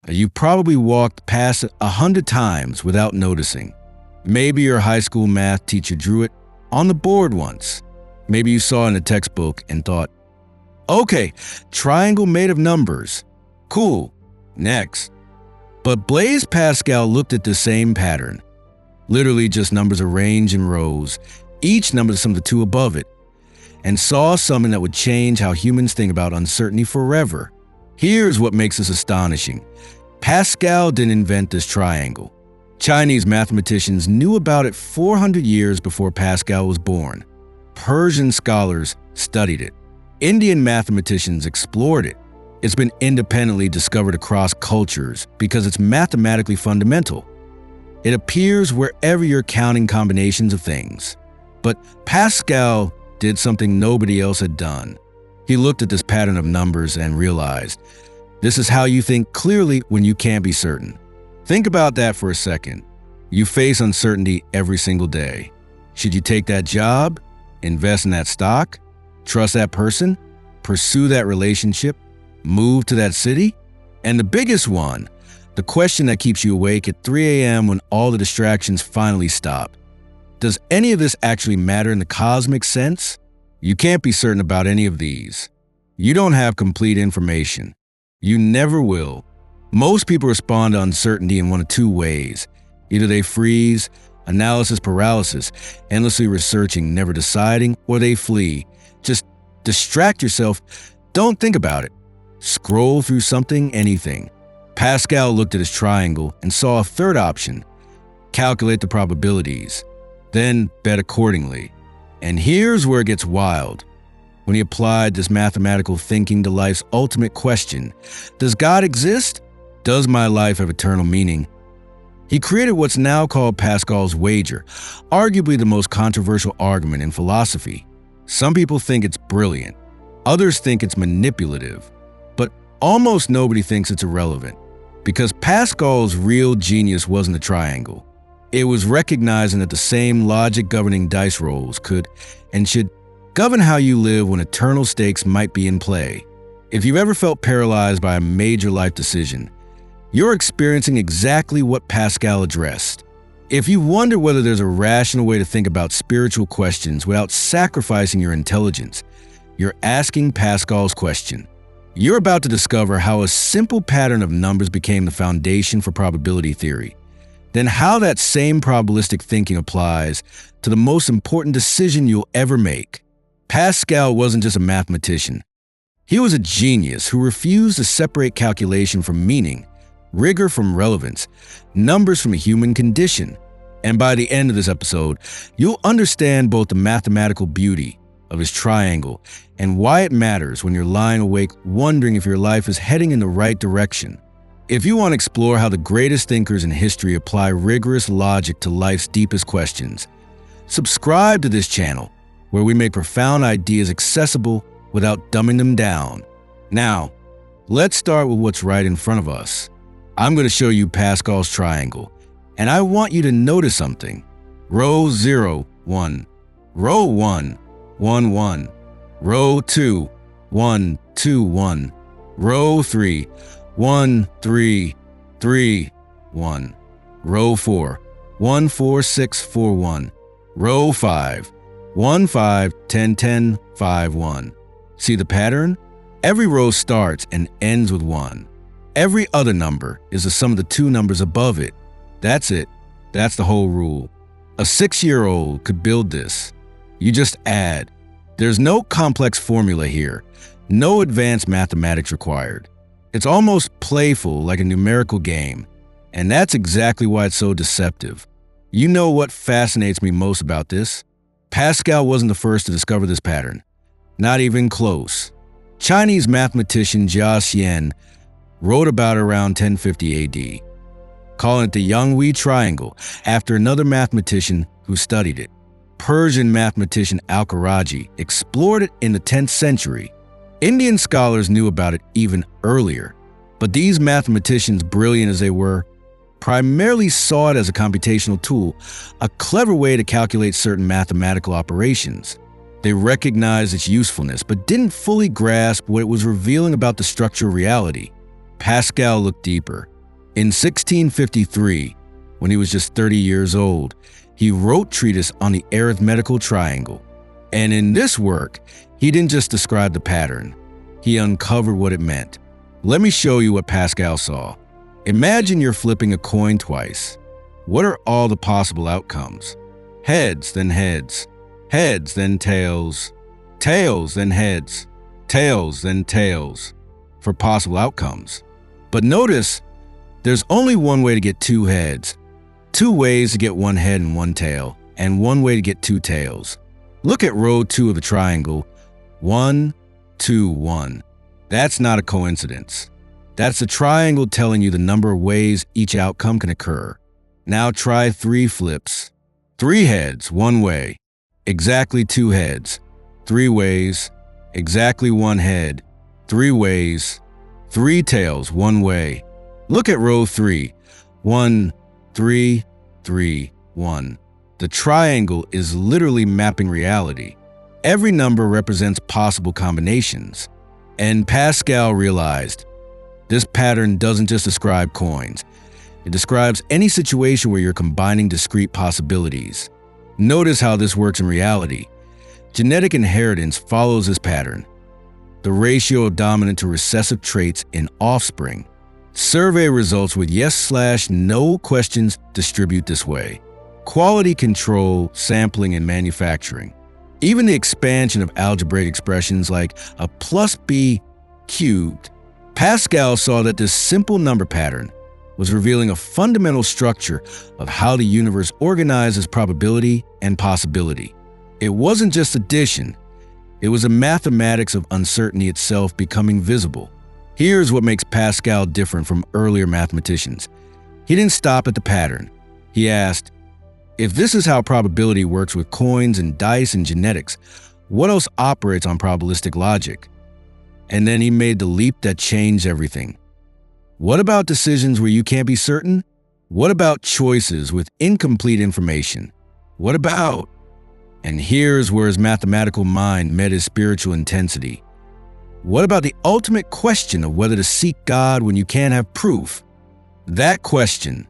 You probably walked past it 100 times without noticing. Maybe your high school math teacher drew it on the board once. Maybe you saw it in a textbook and thought, okay, triangle made of numbers. Cool, next. But Blaise Pascal looked at the same pattern. Literally just numbers arranged in rows, each number the sum of the two above it, and saw something that would change how humans think about uncertainty forever. Here's what makes this astonishing. Pascal didn't invent this triangle. Chinese mathematicians knew about it 400 years before Pascal was born. Persian scholars studied it. Indian mathematicians explored it. It's been independently discovered across cultures because it's mathematically fundamental. It appears wherever you're counting combinations of things. But Pascal did something nobody else had done. He looked at this pattern of numbers and realized, this is how you think clearly when you can't be certain. Think about that for a second. You face uncertainty every single day. Should you take that job, invest in that stock, trust that person, pursue that relationship, move to that city? And the biggest one, the question that keeps you awake at 3 a.m. when all the distractions finally stop. Does any of this actually matter in the cosmic sense? You can't be certain about any of these. You don't have complete information. You never will. Most people respond to uncertainty in one of two ways. Either they freeze, analysis paralysis, endlessly researching, never deciding, or they flee. Just distract yourself. Don't think about it. Scroll through something, anything. Pascal looked at his triangle and saw a third option. Calculate the probabilities. Then bet accordingly. And here's where it gets wild. When he applied this mathematical thinking to life's ultimate question, does God exist? Does my life have eternal meaning? He created what's now called Pascal's wager, arguably the most controversial argument in philosophy. Some people think it's brilliant. Others think it's manipulative. But almost nobody thinks it's irrelevant. Because Pascal's real genius wasn't a triangle. It was recognizing that the same logic governing dice rolls could and should govern how you live when eternal stakes might be in play. If you've ever felt paralyzed by a major life decision, you're experiencing exactly what Pascal addressed. If you wonder whether there's a rational way to think about spiritual questions without sacrificing your intelligence, you're asking Pascal's question. You're about to discover how a simple pattern of numbers became the foundation for probability theory, then how that same probabilistic thinking applies to the most important decision you'll ever make. Pascal wasn't just a mathematician. He was a genius who refused to separate calculation from meaning, rigor from relevance, numbers from a human condition. And by the end of this episode, you'll understand both the mathematical beauty of his triangle and why it matters when you're lying awake wondering if your life is heading in the right direction. If you want to explore how the greatest thinkers in history apply rigorous logic to life's deepest questions, subscribe to this channel where we make profound ideas accessible without dumbing them down. Now, let's start with what's right in front of us. I'm going to show you Pascal's triangle, and I want you to notice something. Row 0, 1. Row 1, 1, 1. Row 2, 1, 2, 1. Row 3, 1, 3, 3, 1. Row 4, 1, 4, 6, 4, 1. Row 5, 1, 5, 10, 10, 5, 1. See the pattern? Every row starts and ends with 1. Every other number is the sum of the two numbers above it. That's it. That's the whole rule. A 6-year-old could build this. You just add. There's no complex formula here. No advanced mathematics required. It's almost playful, like a numerical game. And that's exactly why it's so deceptive. You know what fascinates me most about this? Pascal wasn't the first to discover this pattern. Not even close. Chinese mathematician Jia Xian wrote about it around 1050 AD, calling it the Yanghui triangle after another mathematician who studied it. Persian mathematician Al-Khariji explored it in the 10th century. Indian scholars knew about it even earlier, but these mathematicians, brilliant as they were, primarily saw it as a computational tool, a clever way to calculate certain mathematical operations. They recognized its usefulness, but didn't fully grasp what it was revealing about the structure of reality. Pascal looked deeper. In 1653, when he was just 30 years old, he wrote a treatise on the arithmetical triangle. And in this work, he didn't just describe the pattern, he uncovered what it meant. Let me show you what Pascal saw. Imagine you're flipping a coin twice. What are all the possible outcomes? Heads, then heads. Heads, then tails. Tails, then heads. Tails, then tails. For possible outcomes. But notice, there's only one way to get two heads, two ways to get one head and one tail, and one way to get two tails. Look at row 2 of the triangle. 1, 2, 1. That's not a coincidence. That's the triangle telling you the number of ways each outcome can occur. Now try 3 flips. 3 heads, 1 way. Exactly 2 heads. 3 ways. Exactly 1 head. 3 ways. 3 tails, 1 way. Look at row 3. 1, 3, 3, 1. The triangle is literally mapping reality. Every number represents possible combinations. And Pascal realized this pattern doesn't just describe coins. It describes any situation where you're combining discrete possibilities. Notice how this works in reality. Genetic inheritance follows this pattern. The ratio of dominant to recessive traits in offspring. Survey results with yes/no questions distribute this way. Quality control, sampling, and manufacturing. Even the expansion of algebraic expressions like a plus b cubed. Pascal saw that this simple number pattern was revealing a fundamental structure of how the universe organizes probability and possibility. It wasn't just addition, it was a mathematics of uncertainty itself becoming visible. Here's what makes Pascal different from earlier mathematicians. He didn't stop at the pattern. He asked, if this is how probability works with coins and dice and genetics, what else operates on probabilistic logic? And then he made the leap that changed everything. What about decisions where you can't be certain? What about choices with incomplete information? What about? And here's where his mathematical mind met his spiritual intensity. What about the ultimate question of whether to seek God when you can't have proof? That question,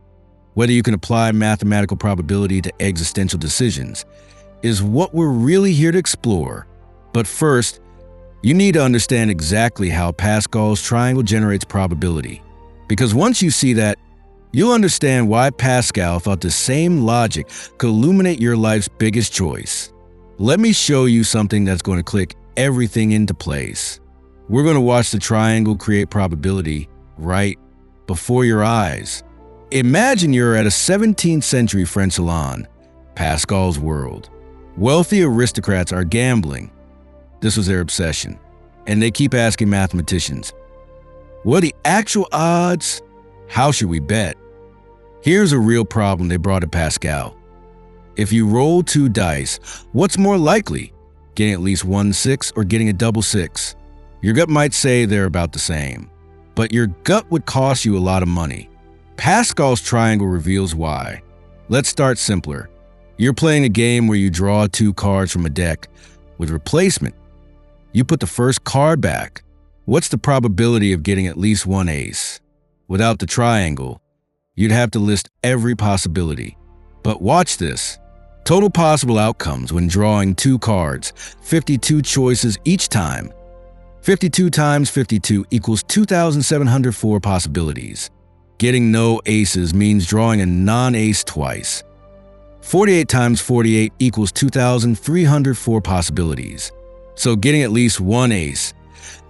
whether you can apply mathematical probability to existential decisions, is what we're really here to explore. But first, you need to understand exactly how Pascal's triangle generates probability. Because once you see that, you'll understand why Pascal thought the same logic could illuminate your life's biggest choice. Let me show you something that's going to click everything into place. We're going to watch the triangle create probability right before your eyes. Imagine you're at a 17th century French salon, Pascal's world. Wealthy aristocrats are gambling. This was their obsession. And they keep asking mathematicians, what are the actual odds? How should we bet? Here's a real problem they brought to Pascal. If you roll 2 dice, what's more likely? Getting at least 1 6 or getting a double 6? Your gut might say they're about the same, but your gut would cost you a lot of money. Pascal's triangle reveals why. Let's start simpler. You're playing a game where you draw 2 cards from a deck. With replacement, you put the first card back. What's the probability of getting at least 1 ace? Without the triangle, you'd have to list every possibility. But watch this. Total possible outcomes when drawing 2 cards, 52 choices each time. 52 times 52 equals 2,704 possibilities. Getting no aces means drawing a non-ace twice. 48 times 48 equals 2,304 possibilities. So getting at least 1 ace.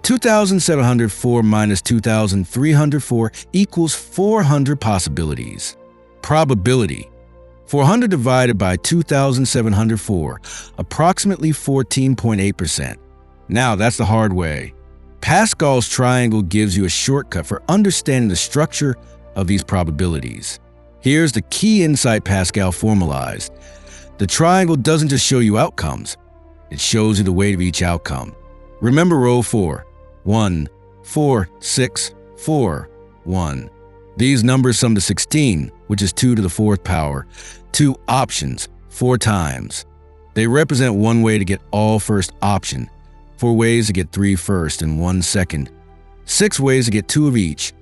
2,704 minus 2,304 equals 400 possibilities. Probability. 400 divided by 2,704, approximately 14.8%. Now that's the hard way. Pascal's triangle gives you a shortcut for understanding the structure of these probabilities. Here's the key insight Pascal formalized. The triangle doesn't just show you outcomes, it shows you the weight of each outcome. Remember row 4. 1, 4, 6, 4, 1. These numbers sum to 16, which is 2 to the 4th power. 2 options, 4 times. They represent 1 way to get all first option, 4 ways to get 3 first and 1 second, 6 ways to get 2 of each,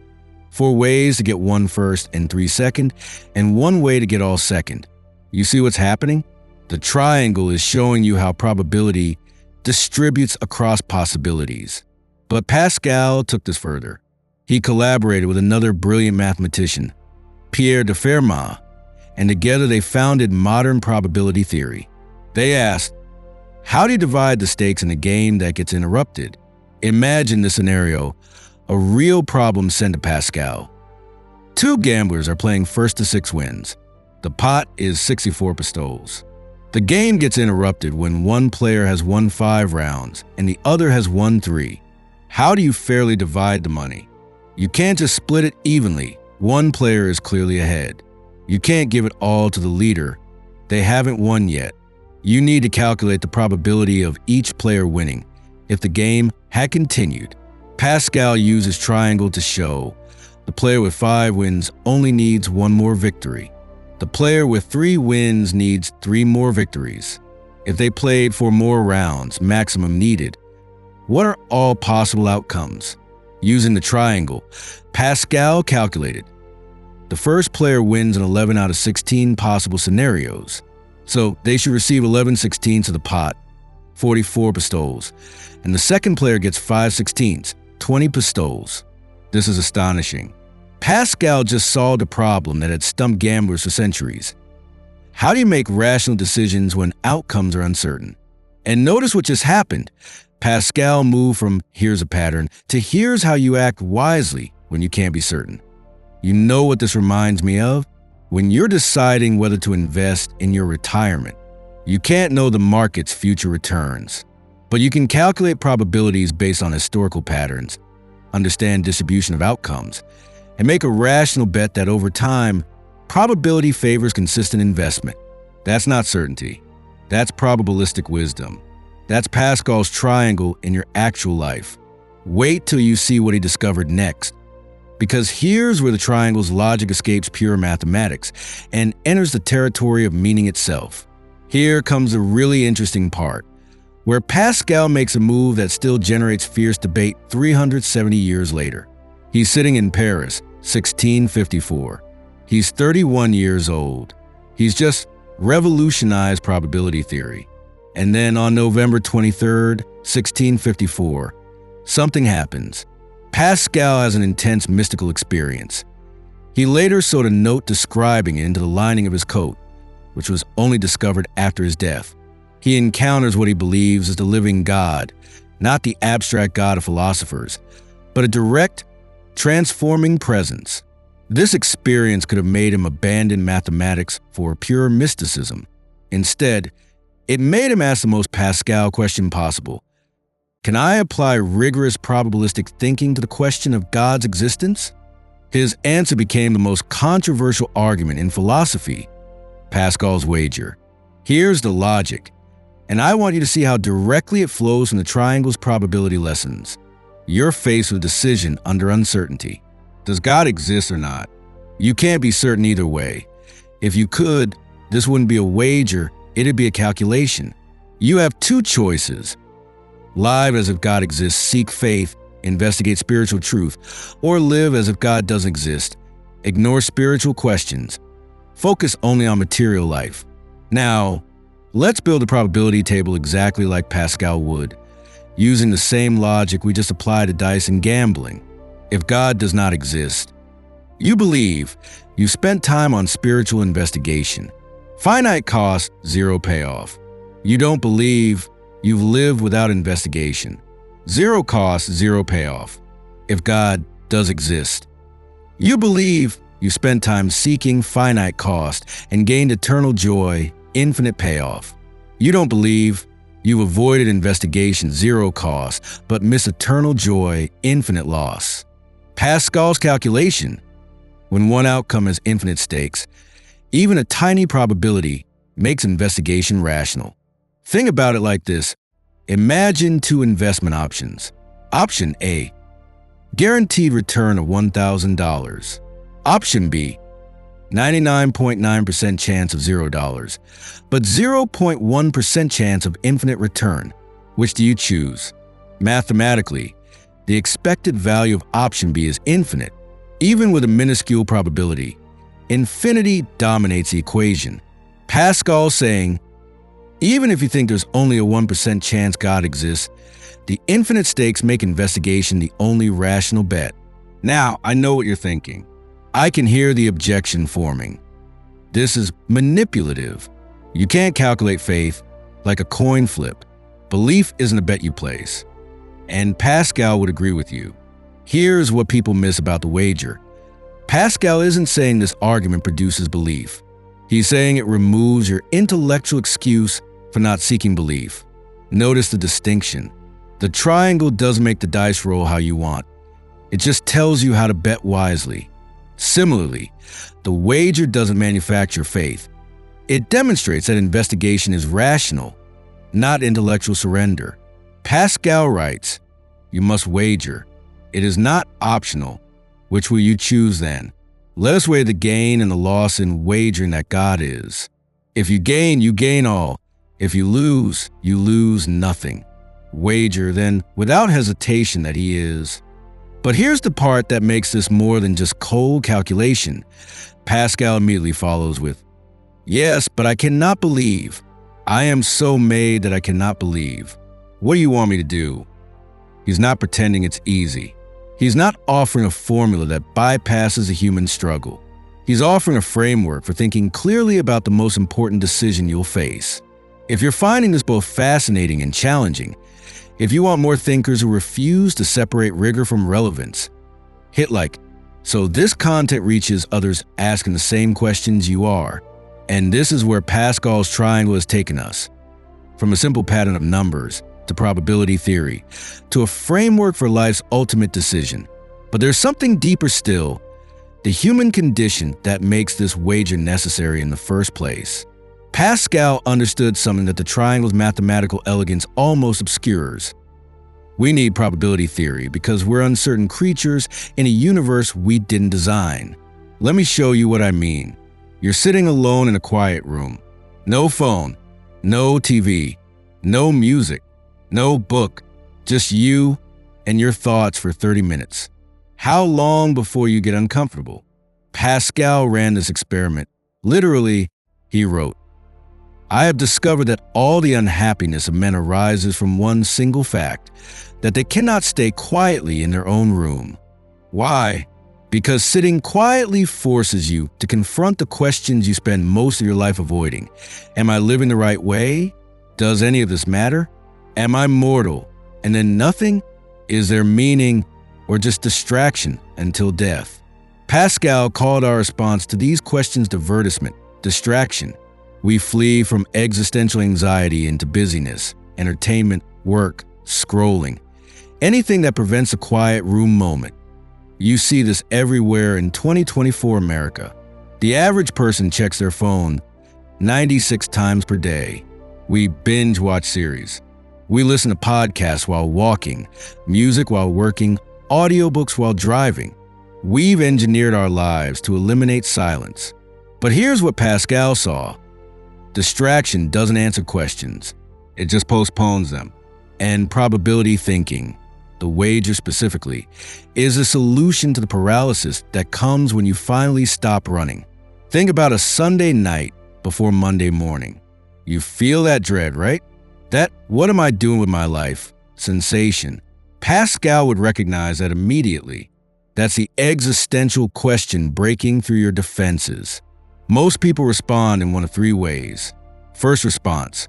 4 ways to get 1 first and 3 second, and 1 way to get all second. You see what's happening? The triangle is showing you how probability distributes across possibilities. But Pascal took this further. He collaborated with another brilliant mathematician, Pierre de Fermat, and together they founded modern probability theory. They asked, how do you divide the stakes in a game that gets interrupted? Imagine this scenario, a real problem sent to Pascal. 2 gamblers are playing first to 6 wins. The pot is 64 pistoles. The game gets interrupted when one player has won 5 rounds and the other has won 3. How do you fairly divide the money? You can't just split it evenly. One player is clearly ahead. You can't give it all to the leader. They haven't won yet. You need to calculate the probability of each player winning. If the game had continued, Pascal uses triangle to show the player with 5 wins only needs 1 more victory. The player with 3 wins needs 3 more victories. If they played for more rounds, maximum needed. What are all possible outcomes? Using the triangle, Pascal calculated. The first player wins in 11 out of 16 possible scenarios. So they should receive 11/16 of the pot, 44 pistoles. And the second player gets 5/16, 20 pistoles. This is astonishing. Pascal just solved a problem that had stumped gamblers for centuries. How do you make rational decisions when outcomes are uncertain? And notice what just happened. Pascal moved from here's a pattern to here's how you act wisely when you can't be certain. You know what this reminds me of? When you're deciding whether to invest in your retirement, you can't know the market's future returns, but you can calculate probabilities based on historical patterns, understand distribution of outcomes, and make a rational bet that over time, probability favors consistent investment. That's not certainty. That's probabilistic wisdom. That's Pascal's triangle in your actual life. Wait till you see what he discovered next. Because here's where the triangle's logic escapes pure mathematics and enters the territory of meaning itself. Here comes the really interesting part, where Pascal makes a move that still generates fierce debate 370 years later. He's sitting in Paris, 1654. He's 31 years old. He's just revolutionized probability theory. And then on November 23rd, 1654, something happens. Pascal has an intense mystical experience. He later sewed a note describing it into the lining of his coat, which was only discovered after his death. He encounters what he believes is the living God, not the abstract God of philosophers, but a direct, transforming presence. This experience could have made him abandon mathematics for pure mysticism. Instead, it made him ask the most Pascal question possible. Can I apply rigorous probabilistic thinking to the question of God's existence? His answer became the most controversial argument in philosophy, Pascal's wager. Here's the logic, and I want you to see how directly it flows from the triangle's probability lessons. You're faced with a decision under uncertainty. Does God exist or not? You can't be certain either way. If you could, this wouldn't be a wager, it'd be a calculation. You have 2 choices. Live as if God exists, seek faith, investigate spiritual truth, or live as if God doesn't exist, ignore spiritual questions, focus only on material life. Now, let's build a probability table exactly like Pascal would, using the same logic we just applied to dice and gambling. If God does not exist, you believe you spent time on spiritual investigation. Finite cost, 0 payoff. You don't believe you've lived without investigation. 0 cost, 0 payoff. If God does exist, you believe you spent time seeking finite cost and gained eternal joy, infinite payoff. You don't believe you've avoided investigation, 0 cost, but miss eternal joy, infinite loss. Pascal's calculation, when one outcome has infinite stakes, even a tiny probability makes investigation rational. Think about it like this. Imagine 2 investment options. Option A, guaranteed return of $1,000. Option B, 99.9% chance of $0, but 0.1% chance of infinite return. Which do you choose? Mathematically, the expected value of option B is infinite, Even with a minuscule probability, infinity dominates the equation. Pascal saying, even if you think there's only a 1% chance God exists, the infinite stakes make investigation the only rational bet. Now, I know what you're thinking. I can hear the objection forming. This is manipulative. You can't calculate faith like a coin flip. Belief isn't a bet you place. And Pascal would agree with you. Here's what people miss about the wager. Pascal isn't saying this argument produces belief. He's saying it removes your intellectual excuse for not seeking belief. Notice the distinction. The triangle doesn't make the dice roll how you want. It just tells you how to bet wisely. Similarly, the wager doesn't manufacture faith. It demonstrates that investigation is rational, not intellectual surrender. Pascal writes, you must wager. It is not optional. Which will you choose then? Let us weigh the gain and the loss in wagering that God is. If you gain all. If you lose nothing. Wager then without hesitation that he is. But here's the part that makes this more than just cold calculation. Pascal immediately follows with, yes, but I cannot believe. I am so made that I cannot believe. What do you want me to do? He's not pretending it's easy. He's not offering a formula that bypasses the human struggle. He's offering a framework for thinking clearly about the most important decision you'll face. If you're finding this both fascinating and challenging, if you want more thinkers who refuse to separate rigor from relevance, hit like, so this content reaches others asking the same questions you are. And this is where Pascal's triangle has taken us. From a simple pattern of numbers, to probability theory, to a framework for life's ultimate decision. But there's something deeper still, the human condition that makes this wager necessary in the first place. Pascal understood something that the triangle's mathematical elegance almost obscures. We need probability theory because we're uncertain creatures in a universe we didn't design. Let me show you what I mean. You're sitting alone in a quiet room. No phone, no TV, no music, no book, just you and your thoughts for 30 minutes. How long before you get uncomfortable? Pascal ran this experiment. Literally, he wrote, I have discovered that all the unhappiness of men arises from one single fact, that they cannot stay quietly in their own room. Why? Because sitting quietly forces you to confront the questions you spend most of your life avoiding. Am I living the right way? Does any of this matter? Am I mortal? And then nothing? Is there meaning or just distraction until death? Pascal called our response to these questions divertisement, distraction. We flee from existential anxiety into busyness, entertainment, work, scrolling. Anything that prevents a quiet room moment. You see this everywhere in 2024 America. The average person checks their phone 96 times per day. We binge watch series. We listen to podcasts while walking, music while working, audiobooks while driving. We've engineered our lives to eliminate silence. But here's what Pascal saw. Distraction doesn't answer questions. It just postpones them. And probability thinking, the wager specifically, is a solution to the paralysis that comes when you finally stop running. Think about a Sunday night before Monday morning. You feel that dread, right? That what am I doing with my life sensation. Pascal would recognize that immediately. That's the existential question breaking through your defenses. Most people respond in one of three ways. First response,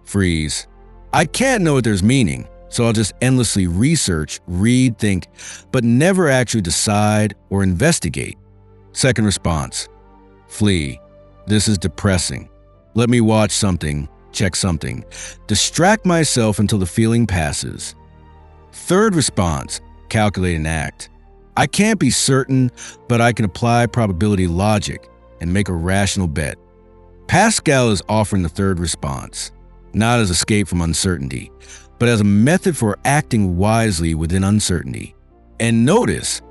freeze. I can't know if there's meaning, so I'll just endlessly research, read, think, but never actually decide or investigate. Second response, flee. This is depressing. Let me watch something, check something, distract myself until the feeling passes. Third response, calculate and act. I can't be certain, but I can apply probability logic and make a rational bet. Pascal is offering the third response, not as escape from uncertainty, but as a method for acting wisely within uncertainty. And notice,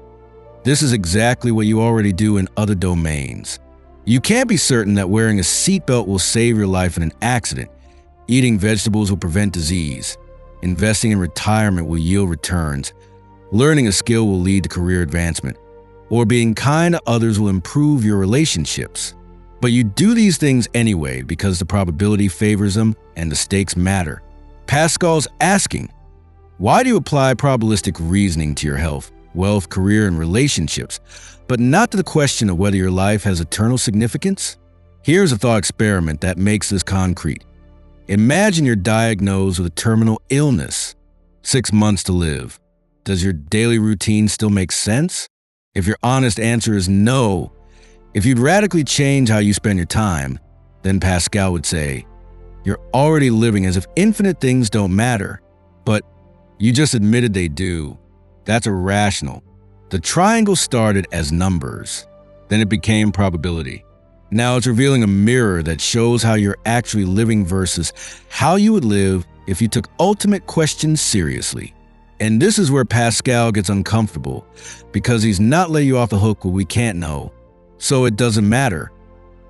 this is exactly what you already do in other domains. You can't be certain that wearing a seatbelt will save your life in an accident, eating vegetables will prevent disease, investing in retirement will yield returns, learning a skill will lead to career advancement. or being kind to others will improve your relationships. But you do these things anyway because the probability favors them and the stakes matter. Pascal's asking, why do you apply probabilistic reasoning to your health, wealth, career, and relationships, but not to the question of whether your life has eternal significance? Here's a thought experiment that makes this concrete. Imagine you're diagnosed with a terminal illness, 6 months to live. Does your daily routine still make sense? If your honest answer is no, if you'd radically change how you spend your time, then Pascal would say, you're already living as if infinite things don't matter, but you just admitted they do. That's irrational. The triangle started as numbers, then it became probability. Now it's revealing a mirror that shows how you're actually living versus how you would live if you took ultimate questions seriously. And this is where Pascal gets uncomfortable, because he's not letting you off the hook with we can't know, so it doesn't matter.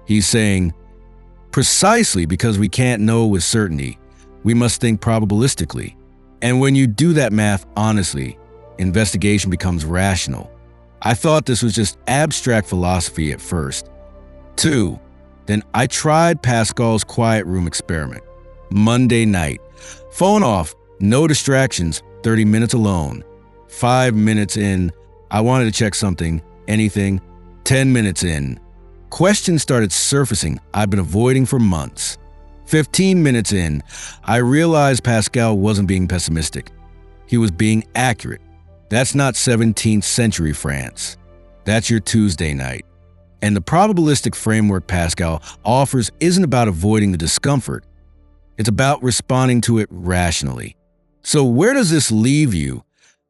He's saying, precisely because we can't know with certainty, we must think probabilistically. And when you do that math honestly, investigation becomes rational. I thought this was just abstract philosophy at first. 2. Then I tried Pascal's quiet room experiment. Monday night. Phone off, no distractions, 30 minutes alone. 5 minutes in, I wanted to check something, anything. 10 minutes in, questions started surfacing I've been avoiding for months. 15 minutes in, I realized Pascal wasn't being pessimistic. He was being accurate. That's not 17th century France. That's your Tuesday night. And the probabilistic framework Pascal offers isn't about avoiding the discomfort. It's about responding to it rationally. So where does this leave you,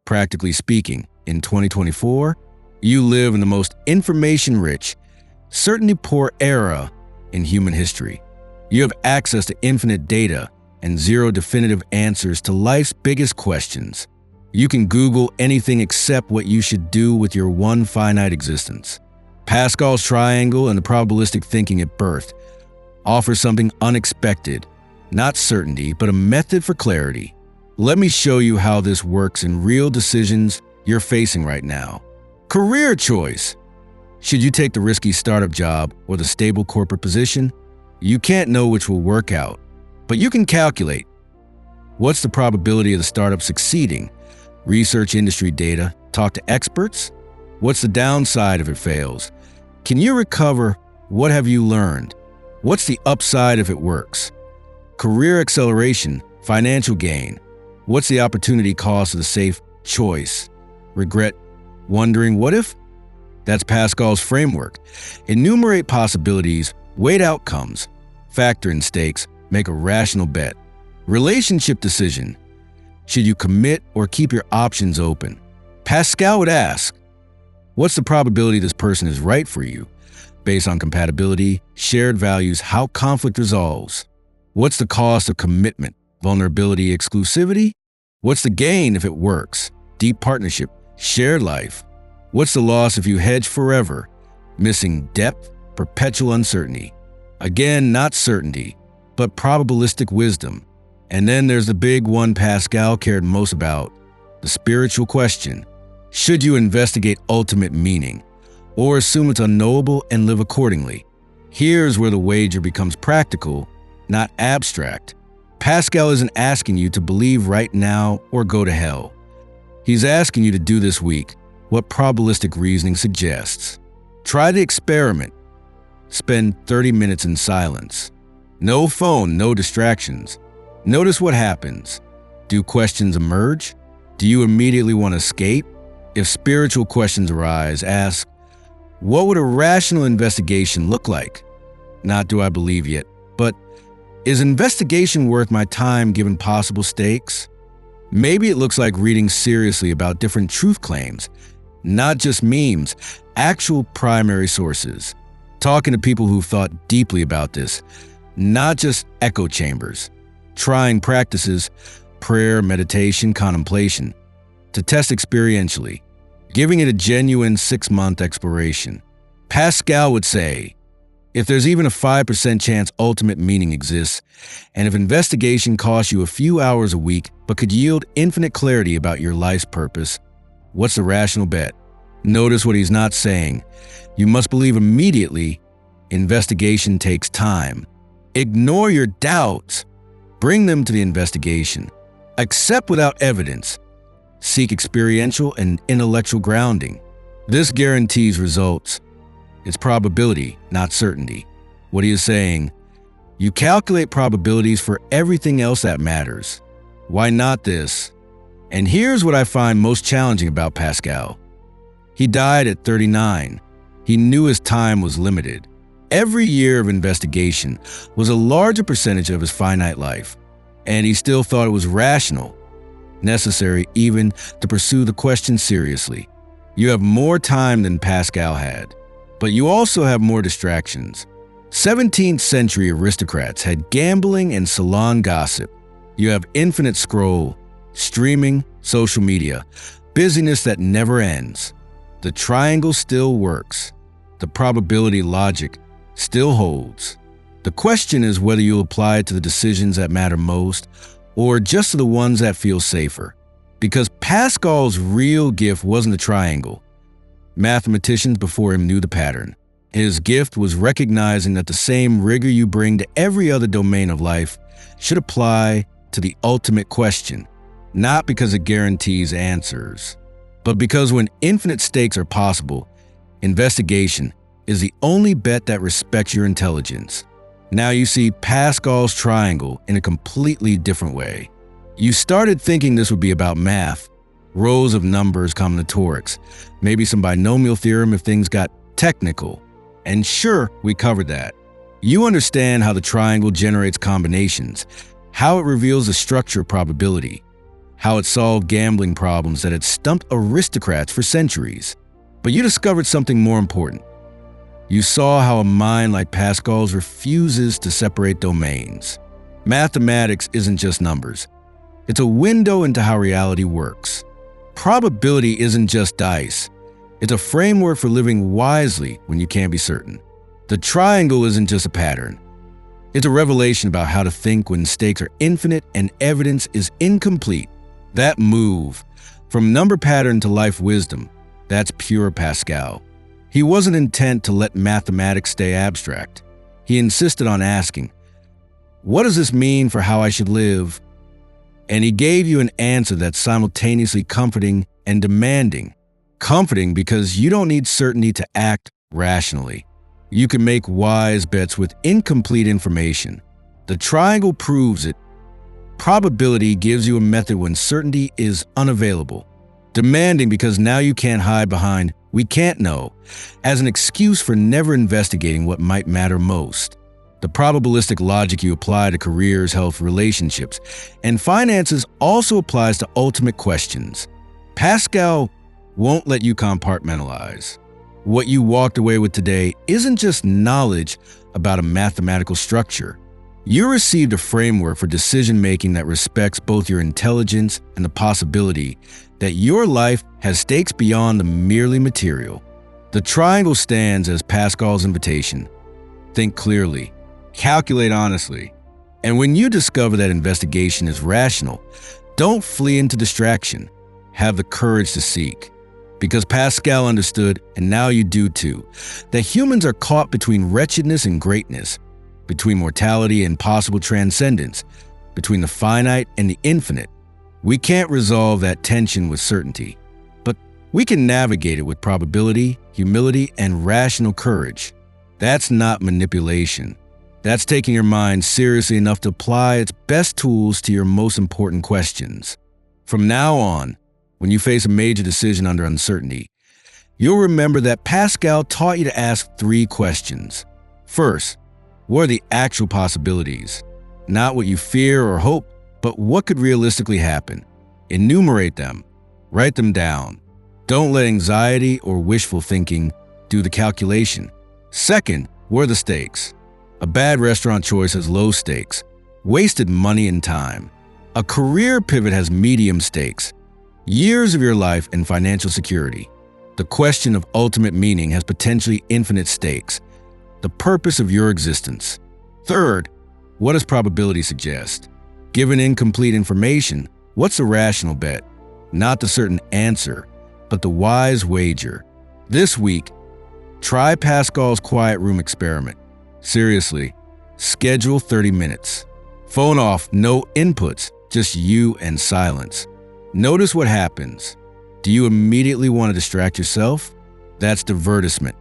practically speaking, in 2024? You live in the most information-rich, certainty-poor era in human history. You have access to infinite data and zero definitive answers to life's biggest questions. You can Google anything except what you should do with your one finite existence. Pascal's triangle and the probabilistic thinking at birth offer something unexpected, not certainty, but a method for clarity. Let me show you how this works in real decisions you're facing right now. Career choice. Should you take the risky startup job or the stable corporate position? You can't know which will work out, but you can calculate. What's the probability of the startup succeeding? Research industry data, talk to experts. What's the downside if it fails? Can you recover? What have you learned? What's the upside if it works? Career acceleration, financial gain. What's the opportunity cost of the safe choice? Regret, wondering what if? That's Pascal's framework. Enumerate possibilities, weight outcomes, factor in stakes, make a rational bet. Relationship decision. Should you commit or keep your options open? Pascal would ask, what's the probability this person is right for you? Based on compatibility, shared values, how conflict resolves. What's the cost of commitment? Vulnerability, exclusivity? What's the gain if it works? Deep partnership, shared life. What's the loss if you hedge forever? Missing depth, perpetual uncertainty. Again, not certainty, but probabilistic wisdom. And then there's the big one Pascal cared most about, the spiritual question. Should you investigate ultimate meaning, or assume it's unknowable and live accordingly? Here's where the wager becomes practical, not abstract. Pascal isn't asking you to believe right now or go to hell. He's asking you to do this week what probabilistic reasoning suggests. Try the experiment. Spend 30 minutes in silence. No phone, no distractions. Notice what happens. Do questions emerge? Do you immediately want to escape? If spiritual questions arise, ask, what would a rational investigation look like? Not do I believe yet, but is investigation worth my time given possible stakes? Maybe it looks like reading seriously about different truth claims, not just memes, actual primary sources. Talking to people who've thought deeply about this, not just echo chambers. Trying practices, prayer, meditation, contemplation, to test experientially, giving it a genuine 6-month exploration. Pascal would say, if there's even a 5% chance ultimate meaning exists, and if investigation costs you a few hours a week but could yield infinite clarity about your life's purpose, what's the rational bet? Notice what he's not saying. You must believe immediately. Investigation takes time. Ignore your doubts. Bring them to the investigation. Accept without evidence. Seek experiential and intellectual grounding. This guarantees results. It's probability, not certainty. What he is saying, you calculate probabilities for everything else that matters. Why not this? And here's what I find most challenging about Pascal. He died at 39. He knew his time was limited. Every year of investigation was a larger percentage of his finite life, and he still thought it was rational, necessary even to pursue the question seriously. You have more time than Pascal had, but you also have more distractions. 17th century aristocrats had gambling and salon gossip. You have infinite scroll, streaming, social media, busyness that never ends. The triangle still works. The probability logic still holds. The question is whether you'll apply it to the decisions that matter most or just to the ones that feel safer. Because Pascal's real gift wasn't the triangle. Mathematicians before him knew the pattern. His gift was recognizing that the same rigor you bring to every other domain of life should apply to the ultimate question, not because it guarantees answers, but because when infinite stakes are possible, investigation is the only bet that respects your intelligence. Now you see Pascal's triangle in a completely different way. You started thinking this would be about math, rows of numbers combinatorics, maybe some binomial theorem if things got technical. And sure, we covered that. You understand how the triangle generates combinations, how it reveals the structure of probability, how it solved gambling problems that had stumped aristocrats for centuries. But you discovered something more important. You saw how a mind like Pascal's refuses to separate domains. Mathematics isn't just numbers. It's a window into how reality works. Probability isn't just dice. It's a framework for living wisely when you can't be certain. The triangle isn't just a pattern. It's a revelation about how to think when stakes are infinite and evidence is incomplete. That move, from number pattern to life wisdom, that's pure Pascal. He wasn't intent to let mathematics stay abstract. He insisted on asking, what does this mean for how I should live? And he gave you an answer that's simultaneously comforting and demanding. Comforting because you don't need certainty to act rationally. You can make wise bets with incomplete information. The triangle proves it. Probability gives you a method when certainty is unavailable. Demanding because now you can't hide behind "we can't know" as an excuse for never investigating what might matter most. The probabilistic logic you apply to careers, health, relationships, and finances also applies to ultimate questions. Pascal won't let you compartmentalize. What you walked away with today isn't just knowledge about a mathematical structure. You received a framework for decision-making that respects both your intelligence and the possibility that your life has stakes beyond the merely material. The triangle stands as Pascal's invitation. Think clearly, calculate honestly, and when you discover that investigation is rational, don't flee into distraction. Have the courage to seek. Because Pascal understood, and now you do too, that humans are caught between wretchedness and greatness, between mortality and possible transcendence, between the finite and the infinite. We can't resolve that tension with certainty, but we can navigate it with probability, humility, and rational courage. That's not manipulation. That's taking your mind seriously enough to apply its best tools to your most important questions. From now on, when you face a major decision under uncertainty, you'll remember that Pascal taught you to ask 3 questions. First, what are the actual possibilities? Not what you fear or hope, but what could realistically happen. Enumerate them. Write them down. Don't let anxiety or wishful thinking do the calculation. Second, what are the stakes? A bad restaurant choice has low stakes, wasted money and time. A career pivot has medium stakes, years of your life and financial security. The question of ultimate meaning has potentially infinite stakes, the purpose of your existence. Third, what does probability suggest? Given incomplete information, what's a rational bet? Not the certain answer, but the wise wager. This week, try Pascal's quiet room experiment. Seriously, schedule 30 minutes. Phone off, no inputs, just you and silence. Notice what happens. Do you immediately want to distract yourself? That's divertisement.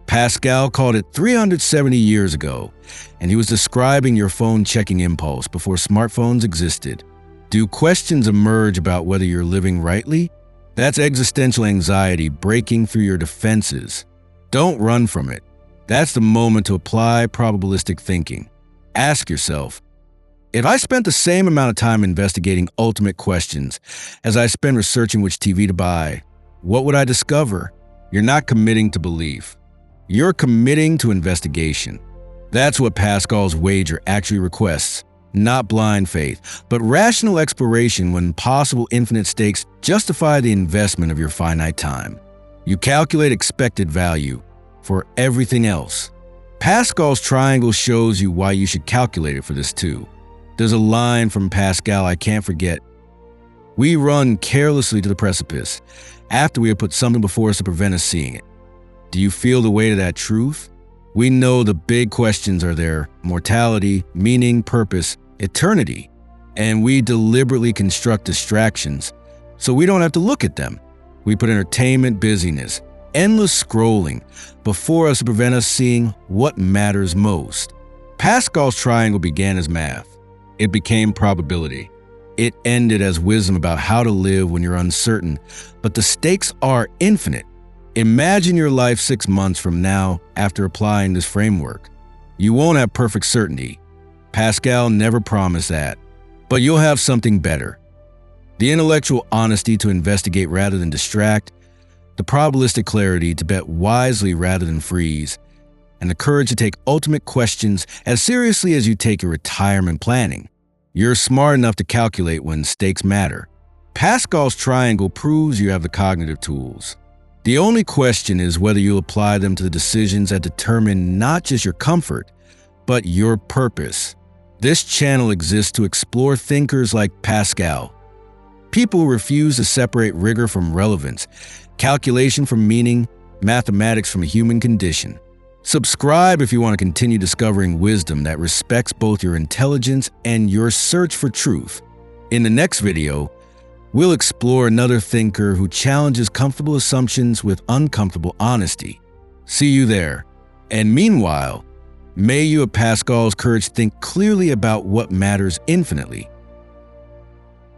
Pascal called it 370 years ago, and he was describing your phone checking impulse before smartphones existed. Do questions emerge about whether you're living rightly? That's existential anxiety breaking through your defenses. Don't run from it. That's the moment to apply probabilistic thinking. Ask yourself, if I spent the same amount of time investigating ultimate questions as I spend researching which TV to buy, what would I discover? You're not committing to belief. You're committing to investigation. That's what Pascal's wager actually requests, not blind faith, but rational exploration when possible infinite stakes justify the investment of your finite time. You calculate expected value for everything else. Pascal's triangle shows you why you should calculate it for this too. There's a line from Pascal I can't forget. We run carelessly to the precipice after we have put something before us to prevent us seeing it. Do you feel the weight of that truth? We know the big questions are there: mortality, meaning, purpose, eternity. And we deliberately construct distractions so we don't have to look at them. We put entertainment, busyness, endless scrolling before us to prevent us seeing what matters most. Pascal's triangle began as math. It became probability. It ended as wisdom about how to live when you're uncertain, but the stakes are infinite. Imagine your life 6 months from now after applying this framework. You won't have perfect certainty. Pascal never promised that, but you'll have something better. The intellectual honesty to investigate rather than distract, the probabilistic clarity to bet wisely rather than freeze, and the courage to take ultimate questions as seriously as you take your retirement planning. You're smart enough to calculate when stakes matter. Pascal's triangle proves you have the cognitive tools. The only question is whether you'll apply them to the decisions that determine not just your comfort, but your purpose. This channel exists to explore thinkers like Pascal, people who refuse to separate rigor from relevance, calculation from meaning, mathematics from a human condition. Subscribe if you want to continue discovering wisdom that respects both your intelligence and your search for truth. In the next video, we'll explore another thinker who challenges comfortable assumptions with uncomfortable honesty. See you there. And meanwhile, may you have Pascal's courage think clearly about what matters infinitely.